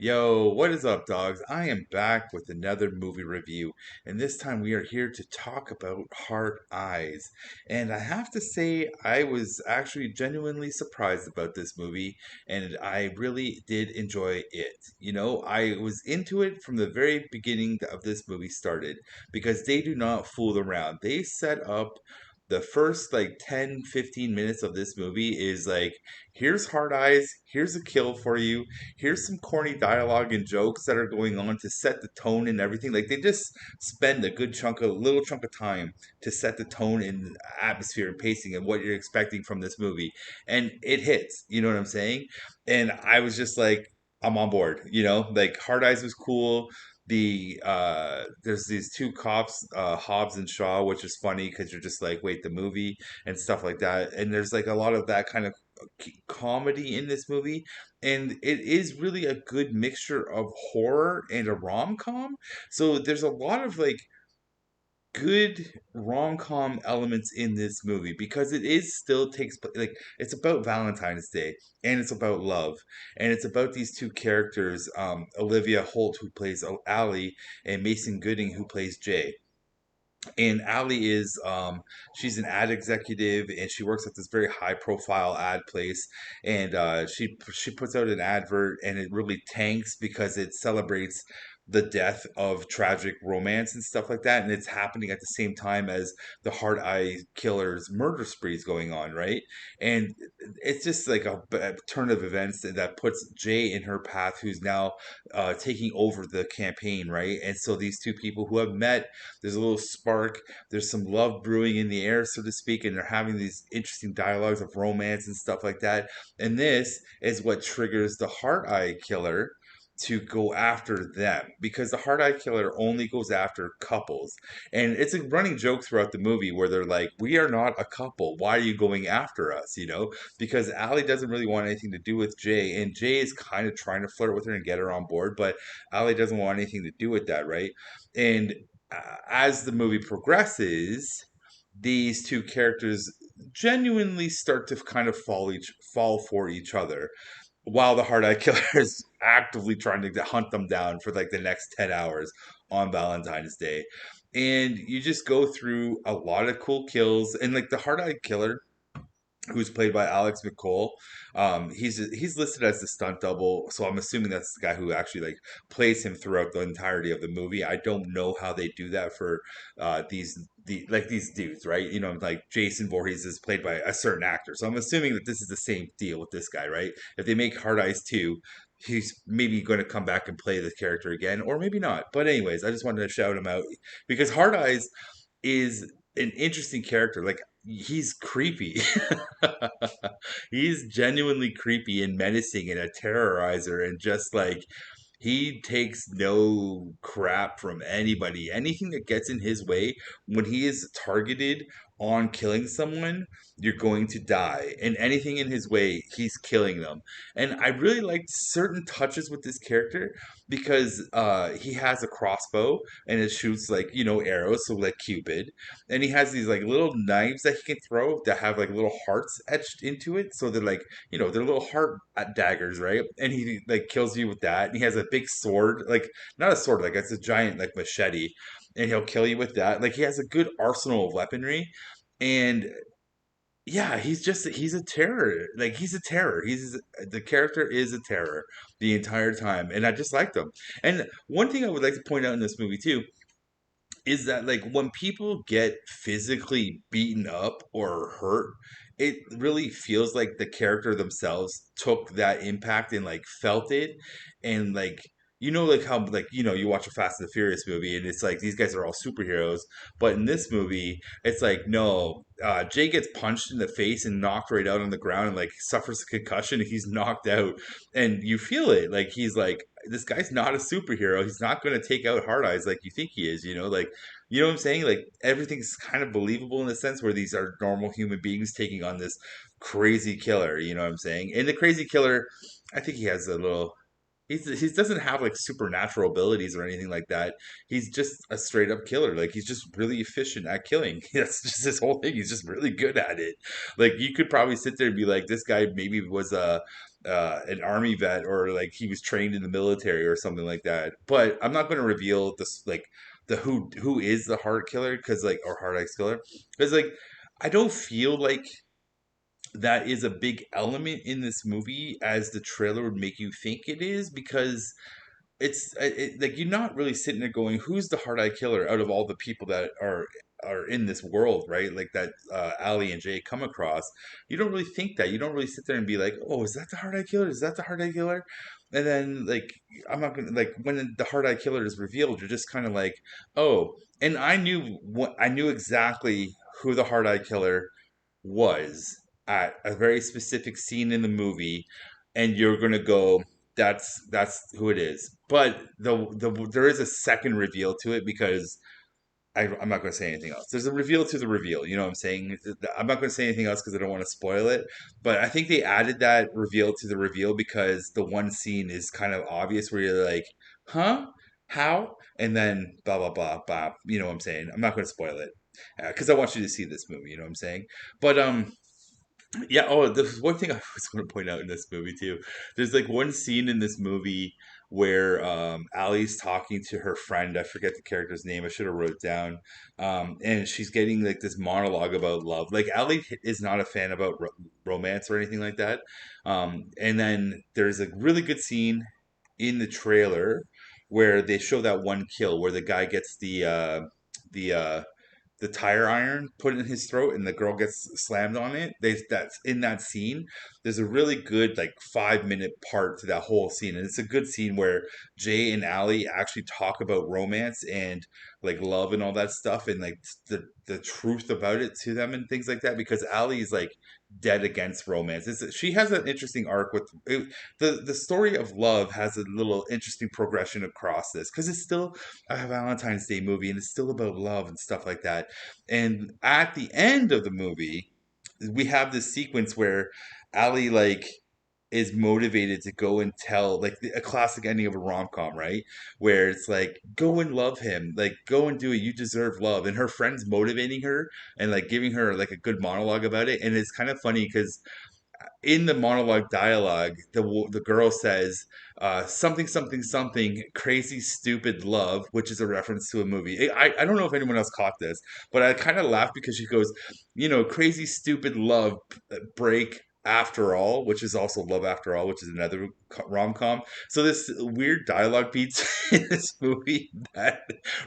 Yo, what is up, dogs? I am back with another movie review, and this time we are here to talk about Hard Eyes. And I have to say, I was actually genuinely surprised about this movie, and I really did enjoy it. I was into it from the very beginning of this movie started because they do not fool around. They set up the first like 10, 15 minutes of this movie is like, here's Hard Eyes, here's a kill for you, here's some corny dialogue and jokes that are going on to set the tone and everything. Like they just spend a little chunk of time to set the tone and atmosphere and pacing and what you're expecting from this movie, and it hits. You know what I'm saying? And I was just like, I'm on board. Like Hard Eyes was cool. There's these two cops, Hobbs and Shaw, which is funny because you're just like, wait, the movie and stuff like that. And there's like a lot of that kind of comedy in this movie, and it is really a good mixture of horror and a rom-com. So there's a lot of like good rom-com elements in this movie because it is still like it's about Valentine's Day, and it's about love, and it's about these two characters, Olivia Holt, who plays Allie, and Mason Gooding, who plays Jay. And Allie is she's an ad executive, and she works at this very high profile ad place, and she puts out an advert, and it really tanks because it celebrates the death of tragic romance and stuff like that, and it's happening at the same time as the Hard Eye Killer's murder spree is going on, right? And it's just like a turn of events that puts Jay in her path, who's now taking over the campaign, right? And so these two people who have met, there's a little spark, there's some love brewing in the air, so to speak, and they're having these interesting dialogues of romance and stuff like that. And this is what triggers the Heart Eye Killer to go after them, because the Heart Eye Killer only goes after couples. And it's a running joke throughout the movie where they're like, we are not a couple, why are you going after us, because Allie doesn't really want anything to do with Jay, and Jay is kind of trying to flirt with her and get her on board, but Allie doesn't want anything to do with that, right? And as the movie progresses, these two characters genuinely start to kind of fall for each other, while the Hard Eye Killer is actively trying to hunt them down for like the next 10 hours on Valentine's Day. And you just go through a lot of cool kills, and like the Hard Eye Killer, who's played by Alex McCall. He's listed as the stunt double, so I'm assuming that's the guy who actually like plays him throughout the entirety of the movie. I don't know how they do that for these dudes, right? Like Jason Voorhees is played by a certain actor, so I'm assuming that this is the same deal with this guy, right? If they make Hard Eyes 2, he's maybe going to come back and play the character again, or maybe not. But anyways, I just wanted to shout him out because Hard Eyes is an interesting character. Like he's creepy. He's genuinely creepy and menacing and a terrorizer, and just like he takes no crap from anybody. Anything that gets in his way, when he is targeted on killing someone, you're going to die. And anything in his way, he's killing them. And I really liked certain touches with this character because he has a crossbow, and it shoots like, arrows, so like Cupid. And he has these like little knives that he can throw that have like little hearts etched into it, so they're like, they're little heart daggers, right? And he like kills you with that. And he has a big sword, like not a sword, like it's a giant like machete, and he'll kill you with that. Like he has a good arsenal of weaponry, and yeah, he's a terror. Like he's a terror. He's The character is a terror the entire time, and I just liked him. And one thing I would like to point out in this movie too is that like when people get physically beaten up or hurt, it really feels like the character themselves took that impact and like felt it. And like, like how like, you watch a Fast and the Furious movie, and it's like these guys are all superheroes, but in this movie it's like, no, Jay gets punched in the face and knocked right out on the ground and like suffers a concussion, and he's knocked out, and you feel it. Like he's like, this guy's not a superhero. He's not going to take out Hard Eyes like you think he is, like, you know what I'm saying? Like everything's kind of believable in a sense where these are normal human beings taking on this crazy killer, you know what I'm saying? And the crazy killer, I think he has a little, he doesn't have like supernatural abilities or anything like that. He's just a straight up killer. Like he's just really efficient at killing. That's just his whole thing. He's just really good at it. Like you could probably sit there and be like, this guy maybe was a an army vet or like he was trained in the military or something like that. But I'm not going to reveal this like the who is the heart killer because like or heart ice killer because like I don't feel like that is a big element in this movie as the trailer would make you think it is because like you're not really sitting there going, "Who's the hard eye killer out of all the people that are in this world?" Right? Like that Ali and Jay come across. You don't really think that. You don't really sit there and be like, "Oh, is that the hard eye killer? Is that the hard eye killer?" And then like I'm not gonna like when the hard eye killer is revealed, you're just kind of like, "Oh." And I knew exactly who the hard eye killer was at a very specific scene in the movie, and you're gonna go, that's who it is. But there is a second reveal to it because I'm not going to say anything else. There's a reveal to the reveal. You know what I'm saying? I'm not going to say anything else because I don't want to spoil it. But I think they added that reveal to the reveal because the one scene is kind of obvious where you're like, huh? How? And then blah, blah, blah, blah. You know what I'm saying? I'm not going to spoil it because I want you to see this movie. You know what I'm saying? But yeah, oh, there's one thing I was going to point out in this movie too. There's like one scene in this movie where Allie's talking to her friend. I forget the character's name. I should have wrote it down. And she's getting like this monologue about love. Like Allie is not a fan about romance or anything like that. And then there's a really good scene in the trailer where they show that one kill where the guy gets the the tire iron put in his throat and the girl gets slammed on it. That's in that scene. There's a really good like 5 minute part to that whole scene, and it's a good scene where Jay and Allie actually talk about romance and like love and all that stuff, and like the truth about it to them and things like that. Because Allie's like dead against romance. She has an interesting arc with the story of love has a little interesting progression across this because it's still a Valentine's Day movie and it's still about love and stuff like that. And at the end of the movie, we have this sequence where Ali like is motivated to go and tell like a classic ending of a rom-com, right? Where it's like go and love him, like go and do it, you deserve love. And her friend's motivating her and like giving her like a good monologue about it. And it's kind of funny because in the monologue dialogue, the girl says something something something crazy stupid love, which is a reference to a movie. I don't know if anyone else caught this, but I kind of laughed because she goes, you know, crazy stupid love break after all, which is also love after all, which is another rom com. So this weird dialogue beats in this movie that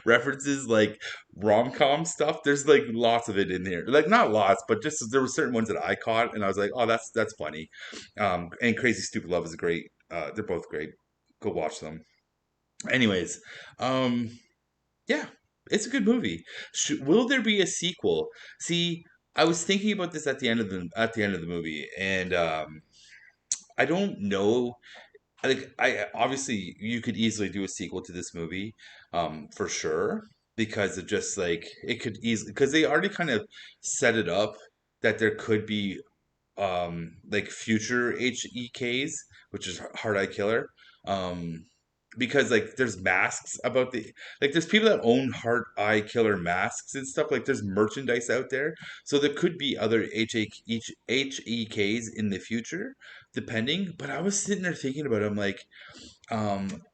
references like rom-com stuff. There's like lots of it in here, like not lots, but just there were certain ones that I caught and I was like, oh, that's funny. And Crazy Stupid Love is a great, they're both great, go watch them. Anyways, um yeah, it's a good movie. Will there be a sequel? See, I was thinking about this at the end of the movie, and I don't know. Like I obviously you could easily do a sequel to this movie, for sure, because it just like it could easily because they already kind of set it up that there could be like future HEKs, which is Hard Eye Killer. Um because like there's masks about the like there's people that own Hard Eye Killer masks and stuff. Like there's merchandise out there. So there could be other HEKs in the future, depending. But I was sitting there thinking about it, I'm like,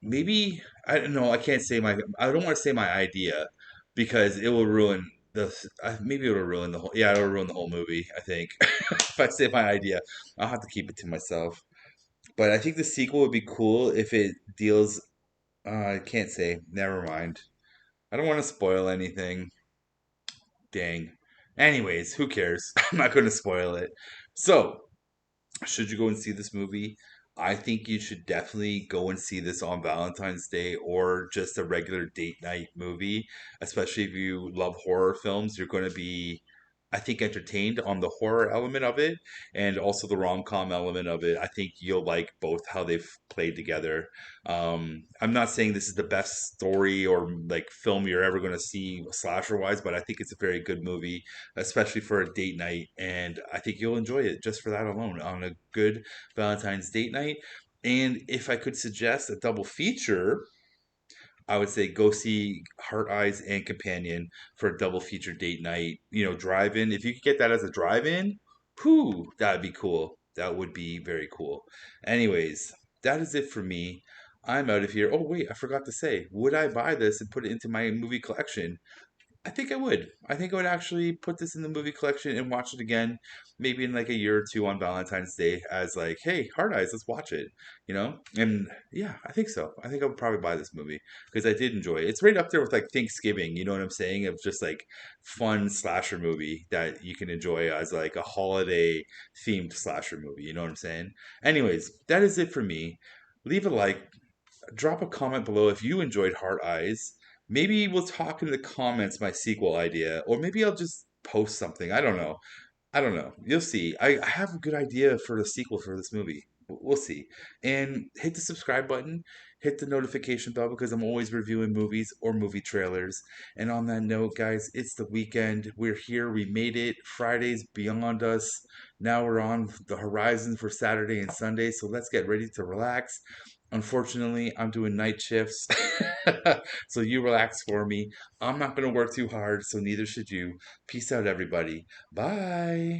maybe I don't know, I don't want to say my idea because it will ruin maybe it'll ruin the whole yeah, it'll ruin the whole movie, I think. If I say my idea, I'll have to keep it to myself. But I think the sequel would be cool if it deals I can't say. Never mind. I don't want to spoil anything. Dang. Anyways, who cares? I'm not going to spoil it. So, should you go and see this movie? I think you should definitely go and see this on Valentine's Day or just a regular date night movie. Especially if you love horror films, you're going to be, I think, entertained on the horror element of it and also the rom-com element of it. I think you'll like both how they've played together. I'm not saying this is the best story or like film you're ever going to see slasher wise, but I think it's a very good movie, especially for a date night. And I think you'll enjoy it just for that alone on a good Valentine's date night. And if I could suggest a double feature, I would say go see Heart Eyes and Companion for a double feature date night. You know, drive in. If you could get that as a drive in, whoo, that'd be cool. That would be very cool. Anyways, that is it for me. I'm out of here. Oh, wait, I forgot to say, would I buy this and put it into my movie collection? I think I would. I think I would actually put this in the movie collection and watch it again, maybe in like a year or two on Valentine's Day, as like, hey, Hard Eyes, let's watch it, you know? And yeah, I think so. I think I would probably buy this movie because I did enjoy it. It's right up there with like Thanksgiving, you know what I'm saying? Of just like fun slasher movie that you can enjoy as like a holiday themed slasher movie, you know what I'm saying? Anyways, that is it for me. Leave a like, drop a comment below if you enjoyed Heart Eyes. Maybe we'll talk in the comments my sequel idea, or maybe I'll just post something. I don't know. I don't know. You'll see. I have a good idea for the sequel for this movie. We'll see. And hit the subscribe button, hit the notification bell because I'm always reviewing movies or movie trailers. And on that note, guys, it's the weekend. We're here. We made it. Friday's beyond us. Now we're on the horizon for Saturday and Sunday. So let's get ready to relax. Unfortunately, I'm doing night shifts. So you relax for me. I'm not going to work too hard, so neither should you. Peace out, everybody. Bye.